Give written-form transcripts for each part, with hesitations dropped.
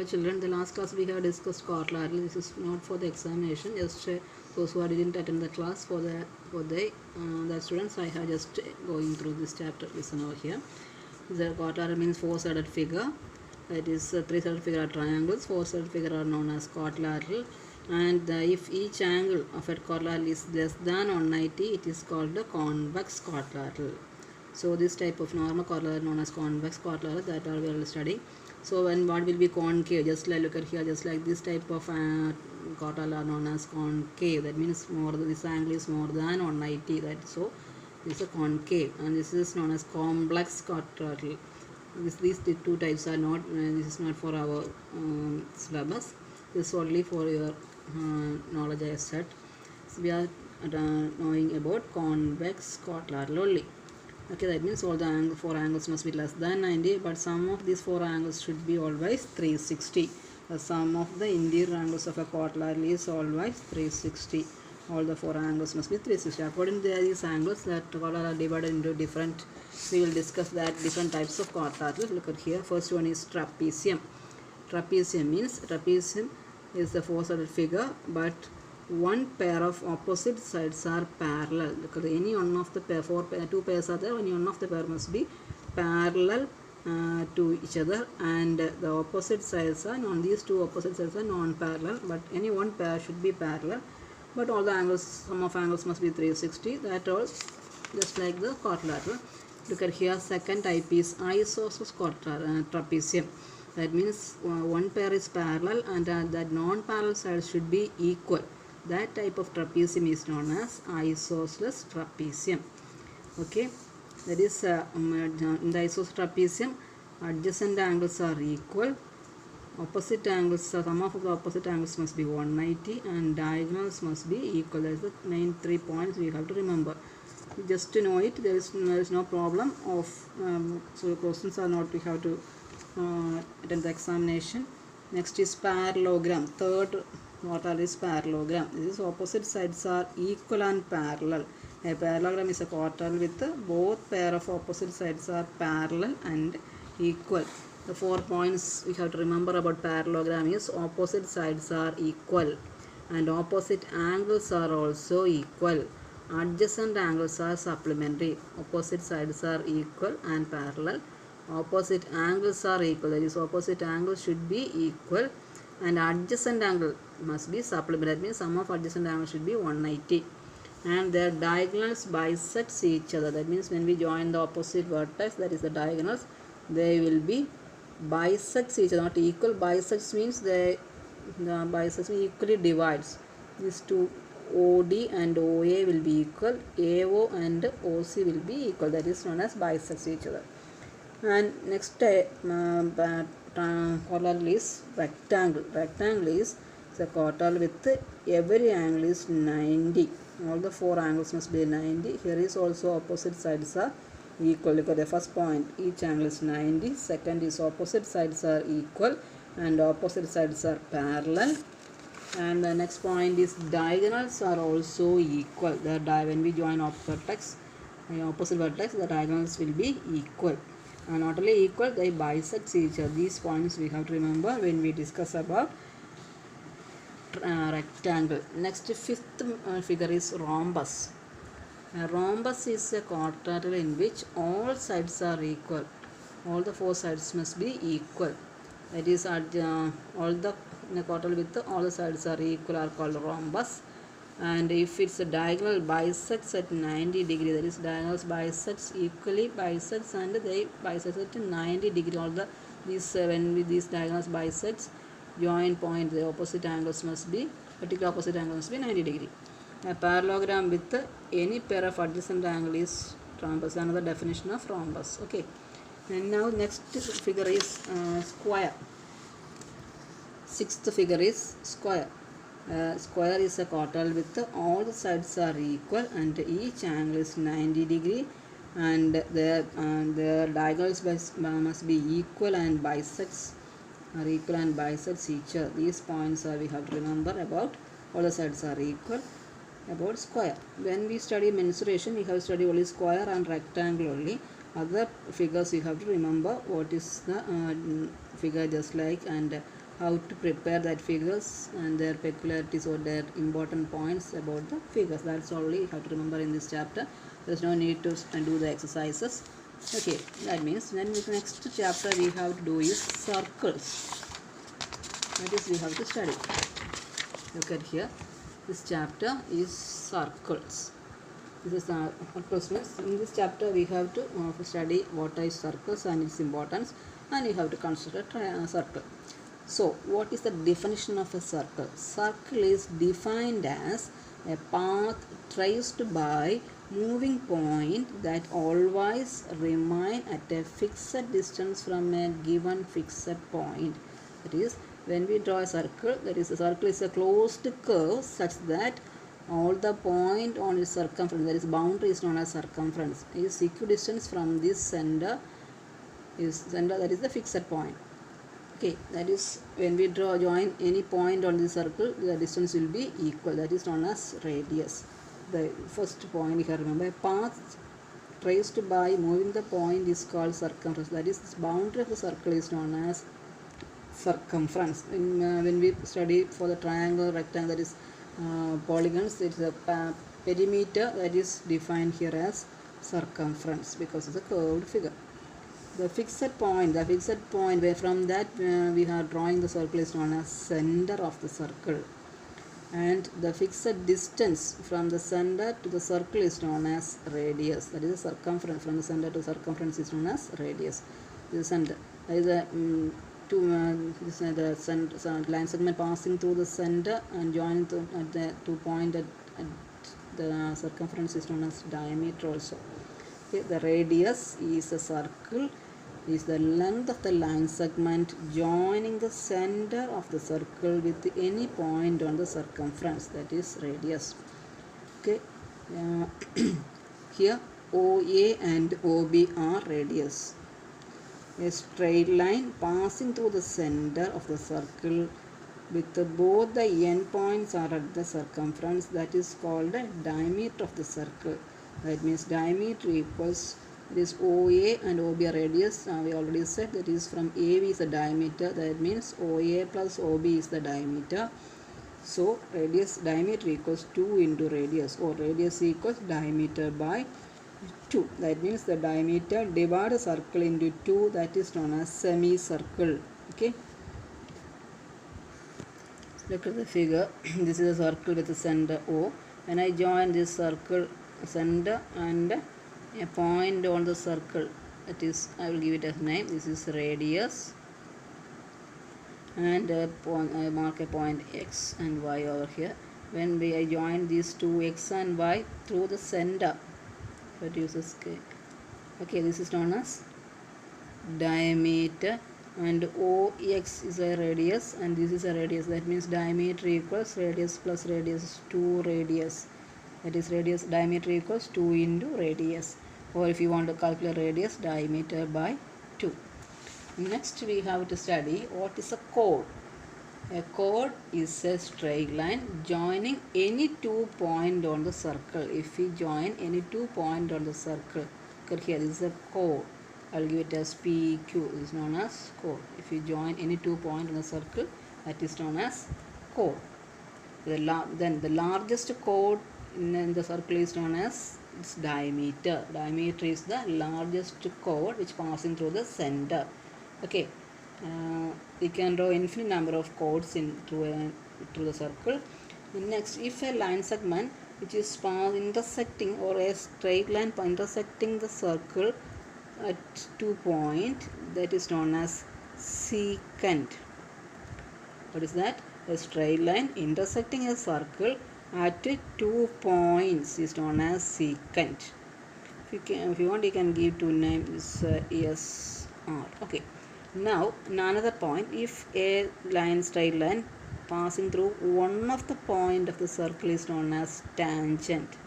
Hello children, the last class we have discussed quadrilateral. This is not for the examination, just those who didn't attend the class for the students. I have just going through this chapter. Listen over here. The quadrilateral means four-sided figure. That is three-sided figure are triangles. Four-sided figure are known as quadrilateral. And if each angle of a quadrilateral is less than 190, it is called the convex quadrilateral. So this type of normal quadrilateral known as convex quadrilateral that are we are studying. So when what will be concave, just like look at here, just like this type of quadrilateral are known as concave. That means more this angle is more than 190. That so this is a concave, and this is known as complex quadrilateral. These two types are not. This is not for our syllabus. This is only for your knowledge I said. So we are knowing about convex quadrilateral only. Okay, that means all the four angles must be less than 90, but sum of these four angles should be always 360. The sum of the interior angles of a quadrilateral is always 360. All the four angles must be 360. According to these angles, that quadrilateral are divided into different. We will discuss that different types of quadrilateral. Look at here. First one is trapezium. Trapezium is the four-sided figure, but one pair of opposite sides are parallel. Because any one of the pair, two pairs are there, any one of the pair must be parallel to each other, and the opposite sides are these two opposite sides are non-parallel, but any one pair should be parallel, but all the angles, sum of angles must be 360. That all just like the quadrilateral. Look at here, second type is isosceles trapezium. That means one pair is parallel and that non-parallel sides should be equal. That type of trapezium is known as isosceles trapezium. Okay, that is in the isosceles trapezium, adjacent angles are equal, opposite angles, sum of the opposite angles must be 190, and diagonals must be equal. That is the main 3 points we have to remember. Just to know it, there is no problem of so questions are not we have to attend the examination. Next is parallelogram. Third quadrilateral is parallelogram. This is opposite sides are equal and parallel. A parallelogram is a quadrilateral with both pair of opposite sides are parallel and equal. The 4 points we have to remember about parallelogram is opposite sides are equal and opposite angles are also equal. Adjacent angles are supplementary. Opposite sides are equal and parallel. Opposite angles are equal. That is, opposite angles should be equal and adjacent angle must be supplementary. That means sum of adjacent angles should be 190. And their diagonals bisects each other. That means when we join the opposite vertex, that is the diagonals, they will be bisects each other. Not equal. Bisects means the bisects equally divides. These two OD and OA will be equal. AO and OC will be equal. That is known as bisects each other. And next quadrilateral is rectangle. Rectangle is the quadrilateral with every angle is 90. All the four angles must be 90. Here is also opposite sides are equal. Look at the first point. Each angle is 90. Second is opposite sides are equal and opposite sides are parallel. And the next point is diagonals are also equal. When we join opposite vertex, the diagonals will be equal. And not only equal, they bisect each other. These points we have to remember when we discuss about rectangle. Next, fifth figure is rhombus. A rhombus is a quadrilateral in which all sides are equal. All the four sides must be equal. That is, all the quadrilateral with all the sides are equal are called rhombus. And if it's a diagonal bisects at 90 degree, that is diagonals bisects equally bisects and they bisect at 90 degree. All the when these diagonals bisects, join point, the opposite angles must be, particular opposite angle must be 90 degree. A parallelogram with any pair of adjacent angle is rhombus. Another definition of rhombus. Okay. And now next figure is square. Sixth figure is square. Square is a quadrilateral with all the sides are equal and each angle is 90 degree and their diagonals must be equal and bisects each other. These points are we have to remember about all the sides are equal. About square, when we study mensuration, we have to study only square and rectangle only. Other figures you have to remember what is the figure just like and how to prepare that figures and their peculiarities or their important points about the figures. That's only you have to remember in this chapter. There's no need to do the exercises. Okay, that means then the next chapter we have to do is circles. That is we have to study. Look at here. This chapter is circles. This is means in this chapter we have to study what is circles and its importance, and we have to consider a circle. So what is the definition of a circle? Circle is defined as a path traced by moving point that always remain at a fixed distance from a given fixed point. That is, when we draw a circle, that is, a circle is a closed curve such that all the point on its circumference, that is boundary, is known as circumference, is equidistant from this center, that is the fixed point. Okay, that is when we join any point on the circle, the distance will be equal. That is known as radius. The first point here, remember, a path traced by moving the point is called circumference. That is, this boundary of the circle is known as circumference. When we study for the triangle, rectangle, that is polygons, it is a perimeter that is defined here as circumference because it's a curved figure. The fixed point where from that we are drawing the circle is known as center of the circle, and the fixed distance from the center to the circle is known as radius. That is the circumference from the center to circumference is known as radius. The center, that is a the line segment passing through the center and joining to at the 2 point at the circumference is known as diameter also. Okay, the radius is a circle, is the length of the line segment joining the center of the circle with any point on the circumference, that is radius. Okay, here OA and OB are radius. A straight line passing through the center of the circle with both the endpoints are at the circumference, that is called the diameter of the circle. That means diameter equals, it is OA and OB are radius. We already said that is from AB is the diameter. That means OA plus OB is the diameter. So radius, diameter equals 2 into radius, or radius equals diameter by 2. That means the diameter divide a circle into 2, that is known as semicircle. Okay. Look at the figure. This is a circle with the center O. When I join this circle center and a point on the circle, that is, I will give it a name. This is radius, and I mark a point X and Y over here. When I join these two X and Y through the center, produces K. Okay, this is known as diameter, and OX is a radius and this is a radius. That means diameter equals radius plus radius 2 radius. That is radius, diameter equals 2 into radius, or if you want to calculate radius, diameter by 2. Next we have to study what is a chord. A chord is a straight line joining any 2 points on the circle. If we join any 2 points on the circle, look here, this is a chord. I'll give it as PQ. This is known as chord. If you join any 2 points on the circle, that is known as chord. Then the largest chord in the circle is known as its diameter. Diameter is the largest chord which passing through the center. Okay. We can draw infinite number of chords through the circle. Next, if a line segment which is intersecting, or a straight line intersecting the circle at 2 points, that is known as secant. What is that? A straight line intersecting a circle at 2 points is known as secant. If you want, you can give two names, SR. Okay. Now another point, if a straight line passing through one of the point of the circle is known as tangent.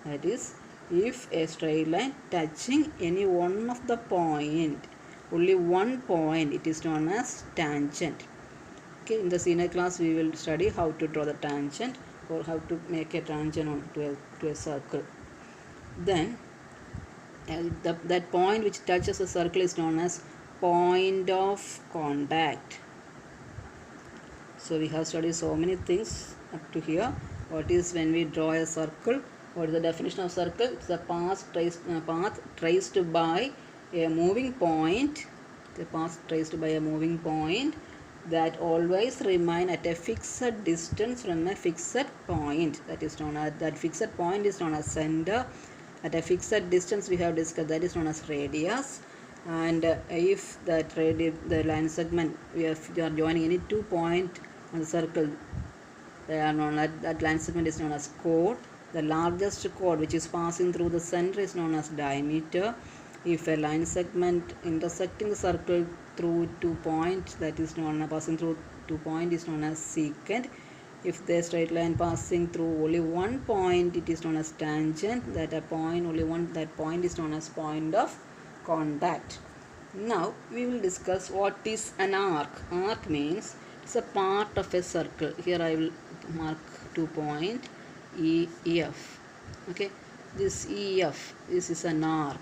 That is, if a straight line touching any one of the point, only one point, it is known as tangent. Okay, in the senior class we will study how to draw the tangent, or how to make a tangent to a circle. Then that point which touches the circle is known as point of contact. So we have studied so many things up to here. What is when we draw a circle? What is the definition of circle? It's a path traced by a moving point. The path traced by a moving point that always remain at a fixed distance from a fixed point. That is known as, that fixed point is known as center. At a fixed distance we have discussed, that is known as radius. And if that the line segment, we are joining any 2 points on the circle, they are known as, that line segment is known as chord. The largest chord which is passing through the center is known as diameter. If a line segment intersecting the circle through 2 points, that is known as passing through 2 points, is known as secant. If the straight line passing through only 1 point, it is known as tangent. That a point, only one, that point is known as point of contact. Now we will discuss what is an arc. Arc means it's a part of a circle. Here I will mark 2 point EF. Okay, this EF, this is an arc.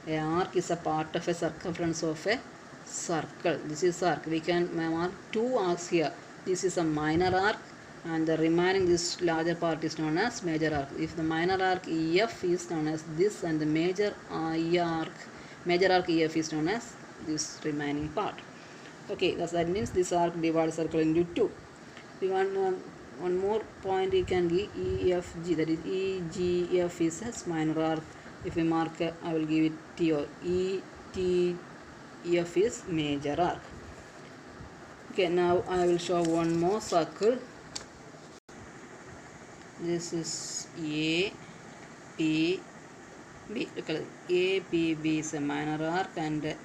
A arc is a part of a circumference of a circle. This is arc. We can mark 2 arcs here. This is a minor arc, and the remaining, this larger part is known as major arc. If the minor arc EF is known as this, and the major arc EF is known as this remaining part. Okay, that means this arc divides circle into 2. We want one more point we can give, EFG, that is EGF is a minor arc. If we mark, I will give it T, or ETF is major arc. Okay, now I will show one more circle. This is A, P, B. Look at it. A, P, B is a minor arc, and if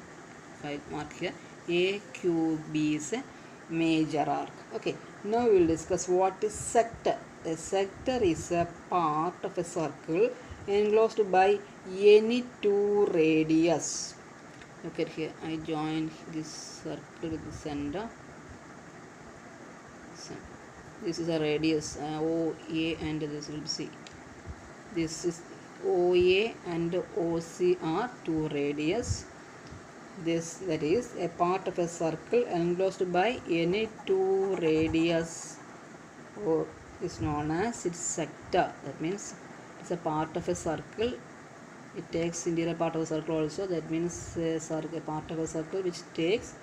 I mark here, A, Q, B is a major arc. Okay, now we will discuss what is sector. A sector is a part of a circle enclosed by any 2 radius. Look at here, I join this circle with the center. So this is a radius OA, and this will be C. This is OA and OC are 2 radius. This, that is a part of a circle enclosed by any 2 radius, or is known as its sector. That means it's a part of a circle. It takes interior part of the circle also. That means a part of a circle which takes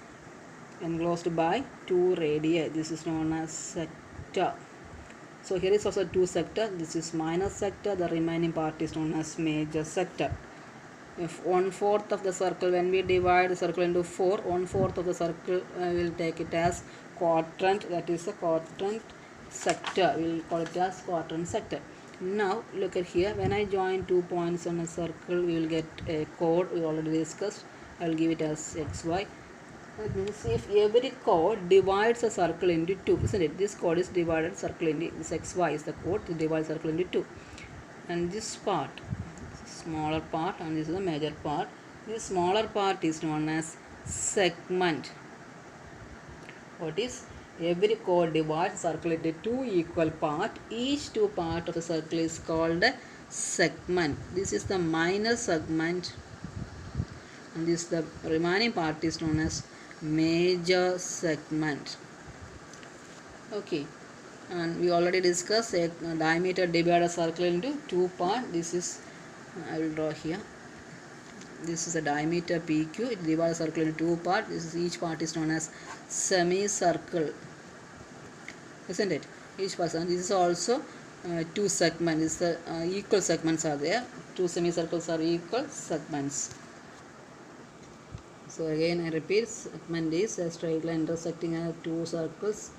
enclosed by 2 radii. This is known as sector. So here is also 2 sector. This is minor sector. The remaining part is known as major sector. If 1/4 of the circle, when we divide the circle into 4, 1/4 of the circle will take it as quadrant. That is a quadrant sector. We will call it as quadrant sector. Now look at here. When I join 2 points on a circle, we will get a chord. We already discussed. I will give it as XY. That means if every chord divides a circle into 2, isn't it? This chord is divided circle into, this XY is the chord to divide circle into 2. And this part, smaller part, and this is the major part. This smaller part is known as segment. What is? Every chord divides circle into 2 equal parts. Each 2 part of the circle is called a segment. This is the minor segment, and this, the remaining part is known as major segment. Okay, and we already discussed a diameter divides a circle into 2 parts. This is, I will draw here. This is a diameter PQ. It divides a circle into 2 parts. This is, each part is known as semicircle, isn't it? Each part. And this is also 2 segments. The equal segments are there. 2 semicircles are equal segments. So again I repeat, segment is a straight line intersecting 2 circles.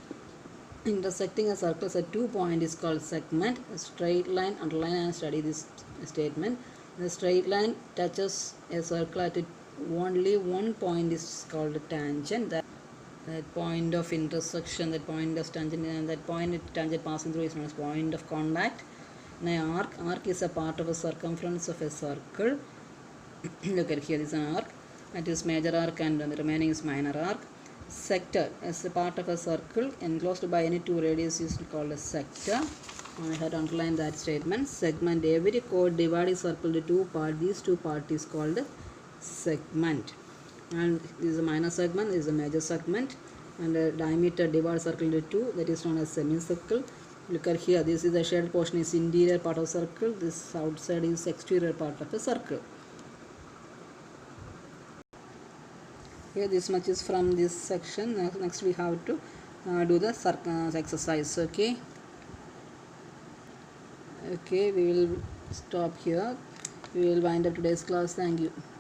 Intersecting a circle at 2 points is called segment. A straight line, underline and study this statement. The straight line touches a circle at only 1 point is called a tangent. That point of intersection, that point of tangent, and that point tangent passing through is known as point of contact. Now arc is a part of a circumference of a circle. Look at here, this is an arc. That is major arc, and the remaining is minor arc. Sector is a part of a circle enclosed by any 2 radius is called a sector. I had underlined that statement. Segment, every chord dividing circle into 2 parts. These 2 parts is called segment. And this is a minor segment, this is a major segment. and diameter divide circle into 2, that is known as semicircle. Look at here, this is the shaded portion is interior part of circle, this outside is exterior part of a circle. Here this much is from this section. Next we have to do the exercise. Okay, we will stop here. We will wind up today's class. Thank you.